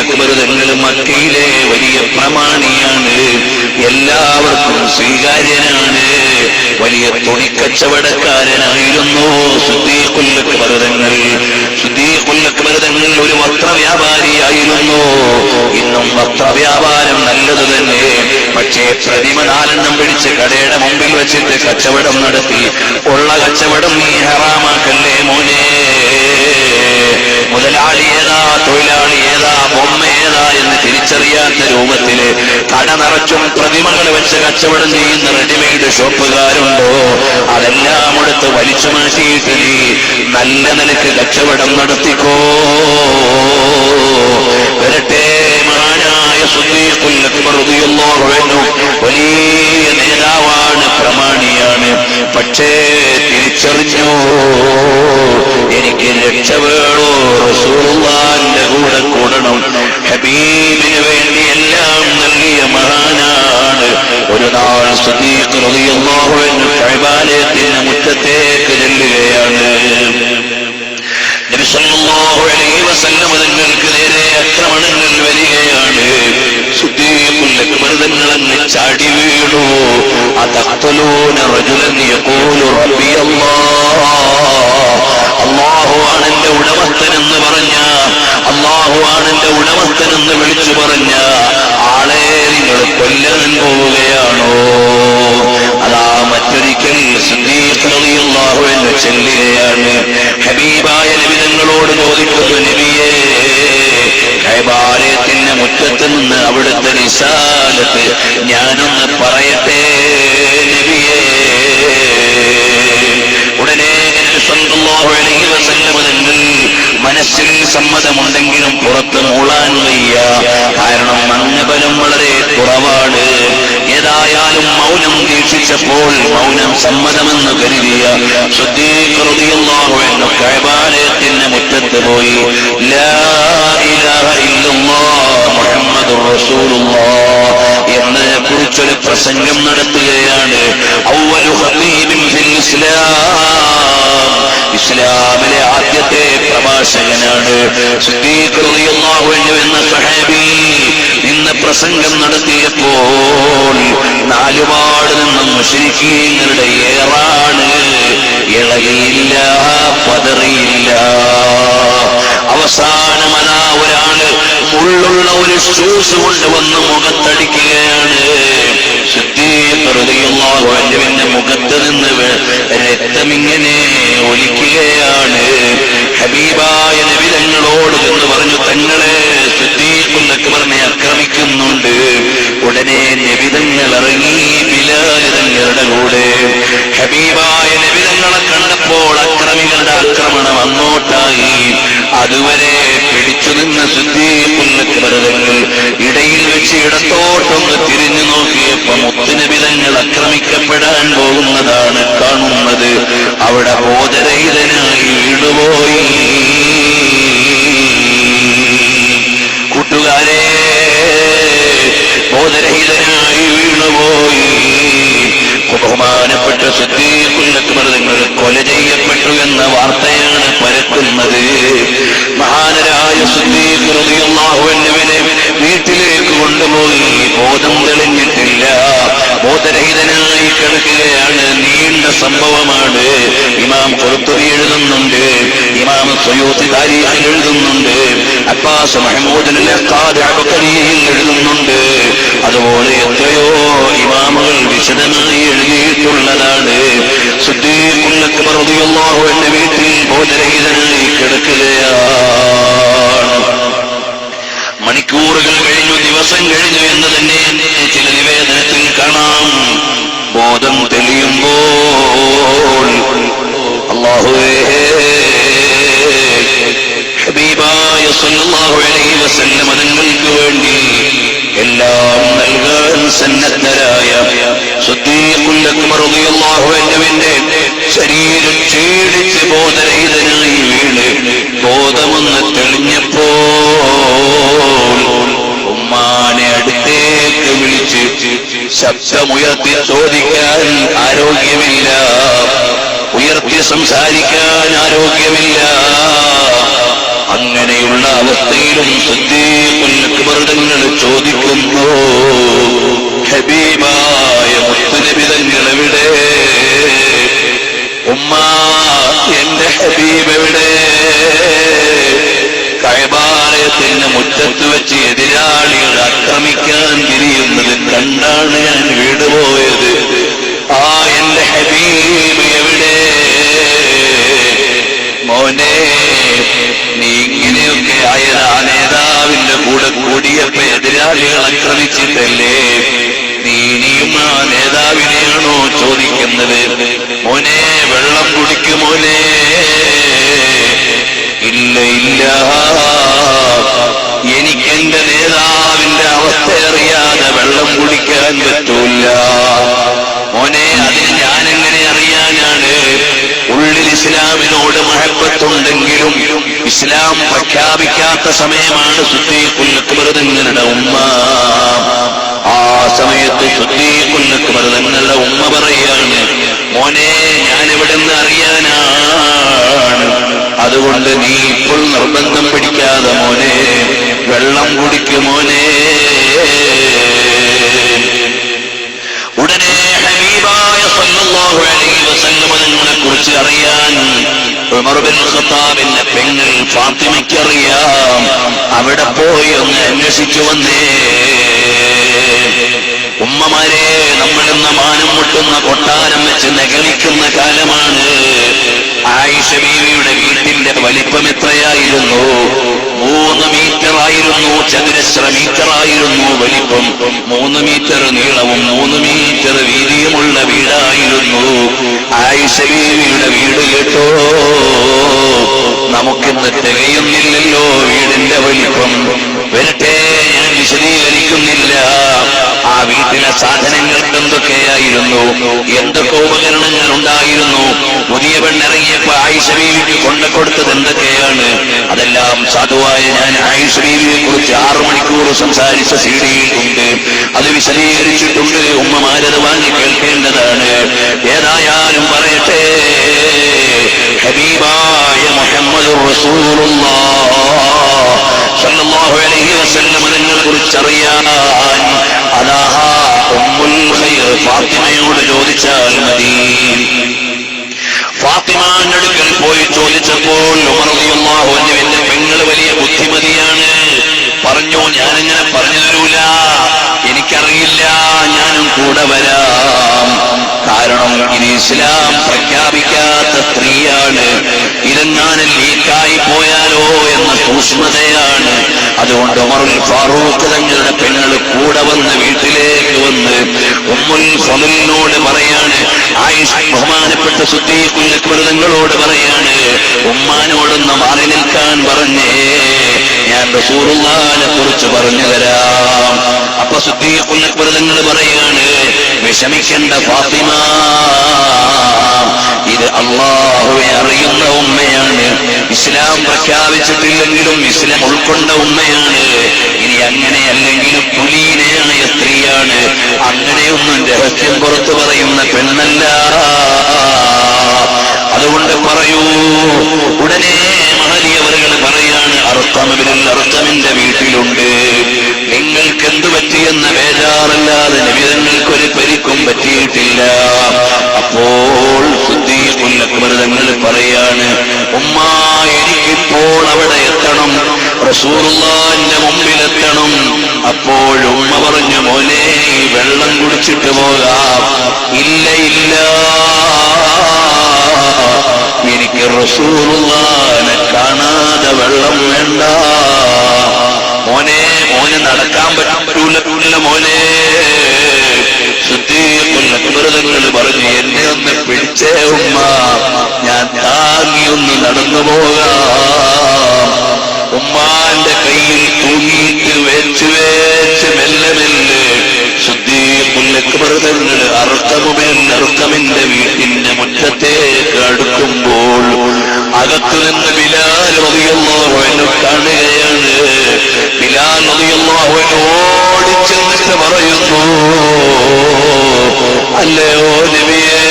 അക്ബർ തങ്ങൾ മക്കയിലെ വലിയ പ്രമാണിയാണ്, എല്ലാവർക്കും സ്വീകാര്യനാണ്. വലിയ തുണിക്കച്ചവടക്കാരനായിരുന്നു സിദ്ദീഖുൽ അക്ബർ തങ്ങൾ. സിദ്ദീഖുൽ അക്ബർ തങ്ങൾ ഒരു വസ്ത്രവ്യാപാരിയായിരുന്നു. ഇന്നും വസ്ത്രവ്യാപാരം നല്ലത് തന്നെ. പക്ഷേ പ്രതിമ 4 പിടിച്ച് കടയുടെ മുമ്പിൽ വെച്ചിട്ട് കച്ചവടം നടത്തി ഉള്ള കച്ചവടം നീ ഹറാമാക്കല്ലേ മോനെ. മുതലാളി ഏതാ, തൊഴിലാളി ഏതാ, ബൊമ്മ ഏതാ എന്ന് തിരിച്ചറിയാത്ത രൂപത്തില് കട നിറച്ചും പ്രതിമകൾ വെച്ച് കച്ചവടം ചെയ്യുന്ന റെഡിമെയ്ഡ് ഷോപ്പുകാരുണ്ടോ? അതെല്ലാം എടുത്ത് വലിച്ചു മാറ്റിയിട്ട് നീ നല്ല നിലക്ക് കച്ചവടം നടത്തിക്കോ. വരട്ടെ മഹാനായ സിദ്ദീഖുൽ അക്ബർ റളിയല്ലാഹു അൻഹു വലിയ നേതാവാണ്, പ്രമാണിയാണ്. പക്ഷേ തിരിച്ചറിഞ്ഞു, എനിക്ക് രക്ഷ വേണോ, റസൂലുള്ളാഹിന്റെ കൂടെ കൂടണം. ഹബീബിന് വേണ്ടി എല്ലാം നൽകിയ മഹാനാണ്. ഒരു നാൾ സിദ്ദീഖ് റളിയല്ലാഹു അൻഹു കഅബാലയത്തിന്റെ മുറ്റത്തേക്ക് ചെല്ലുകയാണ്. നബി സല്ലല്ലാഹു അലൈഹി വസല്ലം തങ്ങൾക്ക് നേരെ ആക്രമണങ്ങൾ വരികയാണ്. സിദ്ദീഖുൽ അക്ബർ തങ്ങളങ്ങ് ചാടി വീണു. അതഖ്തുലൂന റജുലൻ യഖൂലു റബ്ബി അല്ലാഹുവാണ് എന്റെ ഉടമസ്ഥനെന്ന് പറഞ്ഞ, അല്ലാഹുവാണ് എന്റെ ഉടമസ്ഥനെന്ന് വിളിച്ചു പറഞ്ഞ ആളെ നിങ്ങൾ കൊല്ലാൻ പോവുകയാണോ? അതാ മറ്റൊരിക്കൽ സിദ്ദീഖ് റളിയല്ലാഹു അൻഹു ചെല്ലുകയാണ്. ഹബീബായ നബി തങ്ങളോട് ചോദിക്കുന്നു, നബിയേ, കഅബാലയത്തിന്റെ മുറ്റത്ത് നിന്ന് അവിടുത്തെ റിസാലത്ത് ഞാനൊന്ന് പറയട്ടെ നബിയേ. ഉടനെ സല്ലല്ലാഹു അലൈഹി വസല്ലം തങ്ങൾ മനസ്സിൽ സമ്മതമുണ്ടെങ്കിലും പുറത്ത് മൂളാൻ വയ്യ. കാരണം അംഗബലം വളരെ കുറവാണ്. ഏതായാലും മൗനം ദീക്ഷിച്ചപ്പോൾ മൗനം സമ്മതമെന്ന് കരുതിയ സിദ്ദീഖ് റളിയല്ലാഹു അൻഹു കഅബാലയത്തിന്റെ മുറ്റത്ത് പോയി ലാ ഇലാഹ ഇല്ലല്ലാഹ് മുഹമ്മദുർ റസൂലുള്ളാഹ് എന്നതിനെ കുറിച്ചൊരു പ്രസംഗം നടത്തുകയാണ്. അവ്വലു ഖതീബിൻ ഫിൽ ഇസ്ലാം, ഇസ്ലാമിലെ ആദ്യത്തെ പ്രഭാഷകനാണ് സിദ്ദീഖ് റളിയല്ലാഹു അൻഹു എന്ന സഹാബി. ഇന്ന് പ്രസംഗം നടത്തിയപ്പോൾ നാലുപാട് നിന്നും മുശ്രിക്കീങ്ങളുടെ ഏറാണ്. ഇളകിയില്ല, പതറിയില്ല. അവസാനമതാ ഒരാള് മുള്ളുള്ള ഒരു ഷൂസ് കൊണ്ടുവന്ന് മുഖത്തടിക്കുകയാണ്. സിദ്ദീഖ് റളിയല്ലാഹു അൻഹുവിന്റെ മുഖത്ത് നിന്ന് രക്തമിങ്ങനെ ഒലിക്കുകയാണ്. ഹബീബായ നബി തങ്ങളോട് എന്ന് പറഞ്ഞു, തങ്ങളെ സിദ്ദീഖുൽ അക്ബറിനെ ആക്രമിക്കുന്നുണ്ട്. ഉടനെ നബി തങ്ങൾ ഇറങ്ങി ബിലാൽ തങ്ങളുടെ കൂടെ. ഹബീബായ നബി തങ്ങളെ കണ്ടപ്പോൾ അക്രമികളുടെ ആക്രമണം അങ്ങോട്ടായി. അതുവരെ പിടിച്ചു നിന്ന സിദ്ദീഖുൽ അക്ബർ തങ്ങൾ ഇടയിൽ വെച്ച് ഇടത്തോട്ടൊന്ന് തിരിഞ്ഞു നോക്കിയപ്പോ മുത്തുനബി തങ്ങൾ ആക്രമിക്കപ്പെടാൻ പോകുന്നതാണ് കാണുന്നത്. അവിടെ ബോധരഹിതനായി വീണുപോയി. കൂട്ടുകാരെ, ബോധരഹിതനായി വീണുപോയി. ബഹുമാനപ്പെട്ട സിദ്ദീഖുൽ അക്ബർ തങ്ങൾ കൊല ചെയ്യപ്പെട്ടു എന്ന വാർത്തയാണ് പരക്കുന്നത്. മഹാനരായ സിദ്ദീഖ് റളിയല്ലാഹു അൻഹുവിനെ വീട്ടിലേക്ക് കൊണ്ടുപോയി. ബോധം തെളിഞ്ഞിട്ടില്ല, ബോധരഹിതനായി കിടക്കുകയാണ്. നീണ്ട സംഭവമാണ്. ഇമാം ഖുർത്തുബി എഴുതുന്നുണ്ട്, ഇമാം സുയൂത്തി താരീഖിൽ എഴുതുന്നുണ്ട്, അബ്ബാസ് മഹ്മൂദ് അൽ-ഖാദി അബ്ഖരിയിൽ എഴുതുന്നുണ്ട്. അതുപോലെ എത്രയോ ഇമാമുകൾ വിശദമായി എഴുതിയിട്ടുള്ളതാണ്. സിദ്ദീഖുൽ അക്ബർ റളിയല്ലാഹു അൻഹു വീട്ടിൽ ബോധരഹിതനായി കിടക്കുകയാണ്. മണിക്കൂറുകൾ കഴിഞ്ഞു, ദിവസം കഴിഞ്ഞു എന്ന് തന്നെ ചില നിവേദനത്തിൽ കാണാം. ബോധം തെളിയുമ്പോൾ അല്ലാഹുവേ, ഹബീബായ സല്ലല്ലാഹു അലൈഹി വസല്ലം തങ്ങൾക്ക് വേണ്ടി എല്ലാം നൽകാൻ സന്നദ്ധരായ സിദ്ദീഖുൽ അക്ബർ റളിയല്ലാഹു അൻഹുവിന്റെ ശരീരം ക്ഷീണിച്ച് ബോധരഹിതനായി വീണ് ബോധമൊന്ന് തെളിഞ്ഞപ്പോൾ ഉമ്മാനെ അടുത്തേക്ക് വിളിച്ച് ശബ്ദമുയർത്തി ചോദിക്കാൻ ആരോഗ്യമില്ല, ഉയർത്തി സംസാരിക്കാൻ ആരോഗ്യമില്ല. അങ്ങനെയുള്ള അവസ്ഥയിലും സിദ്ദീഖുൽ ജമായത്തിന്റെ മുറ്റത്ത് വെച്ച് എതിരാളികൾ ആക്രമിക്കാൻ തിരിയുന്നത് കണ്ടാണ് ഞാൻ വീടുപോയത്. ആ എന്റെ ഹബീബ് എവിടെ? മോനെ, നീ ഇങ്ങനെയൊക്കെ ആയത് ആ നേതാവിന്റെ കൂടെ കൂടിയപ്പോ എതിരാളികൾ ആക്രമിച്ചിട്ടല്ലേ? നീ ഇനിയും ആ നേതാവിനെയാണോ ചോദിക്കുന്നത്? മോനെ, വെള്ളം കുടിക്കും മോനെ. ഇല്ല ഇല്ല, എനിക്കെന്റെ നേതാവിന്റെ അവസ്ഥ അറിയാതെ വെള്ളം കുടിക്കാൻ പറ്റൂല മോനെ. അതിന് ഞാനെങ്ങനെ അറിയാനാണ്? ഉള്ളിൽ ഇസ്ലാമിനോട് മഹബത്തുണ്ടെങ്കിലും ഇസ്ലാം പ്രഖ്യാപിക്കാത്ത സമയമാണ് സിദ്ദീഖുൽ അക്ബർ തങ്ങളുടെ ഉമ്മ. ആ സമയത്ത് സിദ്ദീഖുൽ അക്ബർ തങ്ങളുടെ ഉമ്മ പറയാണ്, മോനെ, ഞാനെവിടെന്ന് അറിയാനാണ്? അതുകൊണ്ട് നീ ഇപ്പോൾ നിർബന്ധം പിടിക്കാതെ മോനെ വെള്ളം കുടിക്കും മോനെ. ഉടനെ ഹബീബായ സല്ലല്ലാഹു അലൈഹി വസല്ലം തങ്ങളെ കുറിച്ച് അറിയാൻ ഉമർ ബിൻ ഖത്താബിന്റെ പെങ്ങൾ ഫാത്തിമയ്ക്കറിയാം. അവിടെ പോയി ഒന്ന് അന്വേഷിച്ചു വന്നേ. ഉമ്മമാരെ, നമ്മളിന്ന് മാനം മുട്ടുന്ന കൊട്ടാരം വെച്ച് നഗലിക്കുന്ന കാലമാണ്. ആയിഷ ബീവിയുടെ വീട്ടിന്റെ വലിപ്പം എത്രയായിരുന്നു? 3 മീറ്ററായിരുന്നു. ചതുരശ്ര മീറ്ററായിരുന്നു വലിപ്പം. 3 മീറ്റർ നീളവും 3 മീറ്റർ വീതിയുമുള്ള വീടായിരുന്നു ആയിഷ ബീവിയുടെ വീട്. കേട്ടോ, നമുക്കിന്ന് തികയുന്നില്ലല്ലോ വീടിന്റെ വലിപ്പം. വരട്ടെ, ഞാൻ വിശദീകരിക്കുന്നില്ല. ആ വീട്ടിലെ സാധനങ്ങൾക്ക് എന്തൊക്കെയായിരുന്നു, എന്തൊക്കെ ഉപകരണങ്ങൾ ഉണ്ടായിരുന്നു, പുതിയ പെണ്ണിറങ്ങിയപ്പോ ആയിഷ ബീവിക്ക് കൊണ്ടുകൊടുത്തത് എന്തൊക്കെയാണ്, അതെല്ലാം സാധുവായ ഞാൻ ആയിഷ ബീവിയെ കുറിച്ച് 6 മണിക്കൂർ സംസാരിച്ച സീഡിയിലുണ്ട്. അത് വിശദീകരിച്ചിട്ടുണ്ട്. ഉമ്മമാരത് വാങ്ങി കേൾക്കേണ്ടതാണ്. ഏതായാലും പറയട്ടെ, ഹബീബായ മുഹമ്മദുർ റസൂലുള്ളാഹ് സല്ലല്ലാഹു അലൈഹി വസല്ലം തങ്ങളെ കുറിച്ചറിയാൻ അതാ ഉമ്മുൽ ഖൈർ ഫാത്തിമയോട് ചോദിച്ചാൽ മതി. ഫാത്തിമാന്റെ അടുക്കൽ പോയി ചോദിച്ചപ്പോൾ ഉമർ റളിയല്ലാഹു അൻഹു, എന്റെ പെങ്ങള് വലിയ ബുദ്ധിമതിയാണ്, പറഞ്ഞു, ഞാനിങ്ങനെ പറഞ്ഞു തരൂല, എനിക്കറിയില്ല, ഞാനും കൂടെ വരാം. കാരണം ഇത് ഇസ്ലാം പ്രഖ്യാപിക്കാത്ത സ്ത്രീയാണ്. ഇതെങ്ങാനും ലീക്കായി പോയാലോ എന്ന സൂക്ഷ്മതയാണ്. അതുകൊണ്ട് ഉമറുൽ ഫാറൂഖ് തങ്ങളുടെ പെങ്ങള് കൂടെ വന്ന് വീട്ടിലേക്ക് വന്ന് ഉമ്മുൽ ഫളിലിനോട് പറയാണ്, ആയിഷ ബഹുമാനപ്പെട്ട സിദ്ദീഖുൽ അക്ബർ തങ്ങളോട് പറയാണ്, ഉമ്മാനോടൊന്ന് മാറി നിൽക്കാൻ പറഞ്ഞേ, ഞാൻ റസൂലുള്ളാഹിനെ കുറിച്ച് പറഞ്ഞു തരാം. അപ്പൊ സിദ്ദീഖുൽ അക്ബർ തങ്ങൾ പറയാണ്, വിഷമിക്കേണ്ട ഫാത്തിമ, ഇത് അല്ലാഹുവെ അറിയുന്ന ഉമ്മയാണ്. ഇസ്ലാം പ്രഖ്യാപിച്ചിട്ടില്ലെങ്കിലും ഇസ്ലാം ഉൾക്കൊണ്ട ഉമ്മയാണ്. ഇനി അങ്ങനെയല്ലെങ്കിലും കുലീനയായ സ്ത്രീയാണ്. അങ്ങനെയൊന്നും രഹസ്യം പുറത്തു പറയുന്ന പെണ്ണല്ല. അതുകൊണ്ട് പറയൂ. ഉടനെ മഹദിയവറുകൾ പറയാണ്, അർത്തമിന്റെ വീട്ടിലുണ്ട്, നിങ്ങൾക്ക് എന്തു പറ്റിയെന്ന ബേജാറല്ലാതെ നബിതങ്ങൾക്കൊരു പരിക്കും പറ്റിയിട്ടില്ല. അപ്പോൾ സിദ്ദീഖുൽ അക്ബർ തങ്ങൾ പറയാണ്, ഉമ്മ, എനിക്കിപ്പോൾ അവിടെ എത്തണം, റസൂലുള്ളാഹിന്റെ മുമ്പിലെത്തണം. അപ്പോൾ ഉമ്മ പറഞ്ഞു, മോനെ, വെള്ളം കുടിച്ചിട്ട് പോകാം. ഇല്ല ഇല്ല, എനിക്ക് റസൂലുള്ളാഹിനെ കാണാതെ വെള്ളം വേണ്ട. മോനെ നടക്കാൻ പറ്റൂല മോനെ. സിദ്ദീഖുൽ അക്ബർ തങ്ങൾ പറഞ്ഞു, എന്നെ ഒന്ന് പിടിച്ചേ ഉമ്മ, ഞാൻ താങ്ങിയൊന്ന് നടന്നു പോകാം. ഉമ്മാന്റെ കയ്യിൽ തൂങ്ങിയിട്ട് വേച്ച് മെല്ലെ സിദ്ദീഖുൽ അക്ബർ തങ്ങൾ അർക്കമിന്റെ വീട്ടിന്റെ മുറ്റത്തേക്ക് അടുക്കുമ്പോൾ അകത്തുനിന്ന് ബിലാൽ റളിയല്ലാഹു അൻഹു കാണുകയാണ്. ബിലാൽ റളിയല്ലാഹു അൻഹു ഓടിച്ചെന്നിട്ട് പറയുന്നു, അല്ലയോ നബിയേ,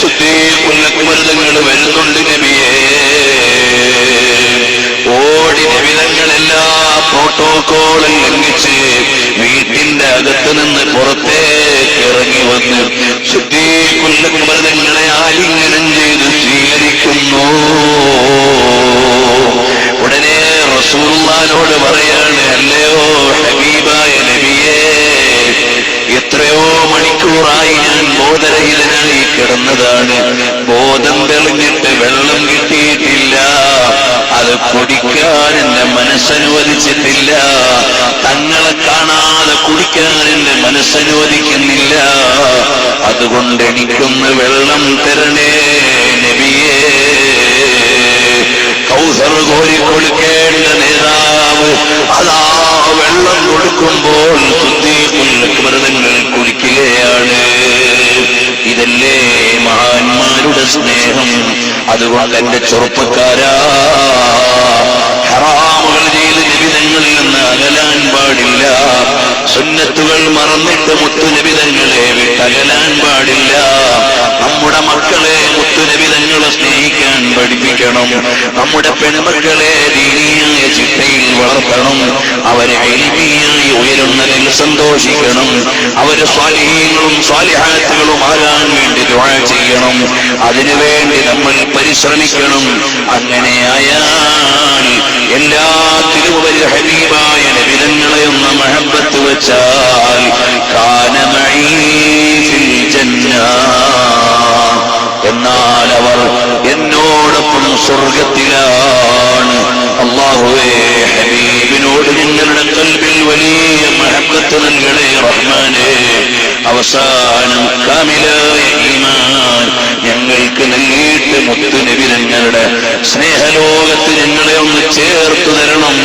സിദ്ദീഖുൽ അക്ബർ തങ്ങൾ വരുന്നുണ്ട് നബിയേ. ഓടി നബി തങ്ങൾ എല്ലാ പ്രോട്ടോകോളും ലംഘിച്ച് വീട്ടിന്റെ അകത്ത് നിന്ന് പുറത്തേക്ക് ഇറങ്ങി വന്ന് സിദ്ദീഖുൽ അക്ബർ തങ്ങളെ ആലിംഗനം ചെയ്ത് സ്വീകരിക്കുന്നു. ഉടനെ റസൂലുള്ളാഹി മഹാനോട് പറയാണ്, അല്ലയോ ഹബീബായ നബിയേ, എത്രയോ മണിക്കൂറായി ഞാൻ ബോധരഹിതനായി കിടന്നതാണ്. ബോധം തെളിഞ്ഞിട്ട് വെള്ളം കിട്ടിയിട്ടില്ല. അത് കുടിക്കാൻ എന്റെ മനസ്സനുവദിച്ചിട്ടില്ല. തങ്ങളെ കാണാതെ കുടിക്കാൻ എന്റെ മനസ്സനുവദിക്കുന്നില്ല. അതുകൊണ്ട് എനിക്കൊന്ന് വെള്ളം തരണേ നബിയേ. കൗസർ കോരി കൊടുക്കേണ്ട നേതാവ് അതാ വെള്ളം കൊടുക്കുമ്പോൾ സിദ്ദീഖുൽ അക്ബർ തങ്ങൾ കുടിക്കുകയാണ്. ഇതല്ലേ മഹാന്മാരുടെ സ്നേഹം. അതുകൊണ്ട് എന്റെ ചെറുപ്പക്കാരാ, ഹറാമുകൾ ചെയ്ത് നിബിധങ്ങളിൽ നിന്ന് അകലാൻ പാടില്ല. സുന്നത്തുകൾ മറന്നിട്ട് മുത്തുനിബിധങ്ങളെ വിട്ടകലാൻ പാടില്ല. നമ്മുടെ മക്കളെ മുത്തുനിബിധങ്ങളെ സ്നേഹിക്കാൻ പഠിപ്പിക്കണം. നമ്മുടെ പെൺമക്കളെ ദീനിയായ ചിട്ടയിൽ വളർത്തണം. അവരെ ഇൽമിയായി ഉയരുന്നതിൽ സന്തോഷിക്കണം. അവര് സ്വാലിഹീങ്ങളും സ്വാലിഹാത്തുകളും ആകാൻ വേണ്ടി ദുആ ചെയ്യണം. അതിനുവേണ്ടി നമ്മൾ പരിശ്രമിക്കണം. അങ്ങനെയായാൽ എല്ലാത്തിലും ഉപരി ഹബീബായ നബിതങ്ങളെ ഒന്ന് മഹബത്ത് വെച്ചാൽ കാന മഈ ഫിൽ ജന്ന, എന്നാൽ അവർ എന്നോടൊപ്പം സ്വർഗത്തിലാണ്. അല്ലാഹുവേ, ഹബീബിനോട് ഞങ്ങളുടെ ഖൽബിൽ വലിയ മഹബത്ത് നൽകണേ റഹ്മാനേ. അവസാനം കാമിലായ ഈമാൻ ഞങ്ങൾക്ക് നൽകിയിട്ട് മുത്തുനബി ഞങ്ങളുടെ സ്നേഹലോകത്ത് ഞങ്ങളെ ഒന്ന് ചേർത്തു തരണം.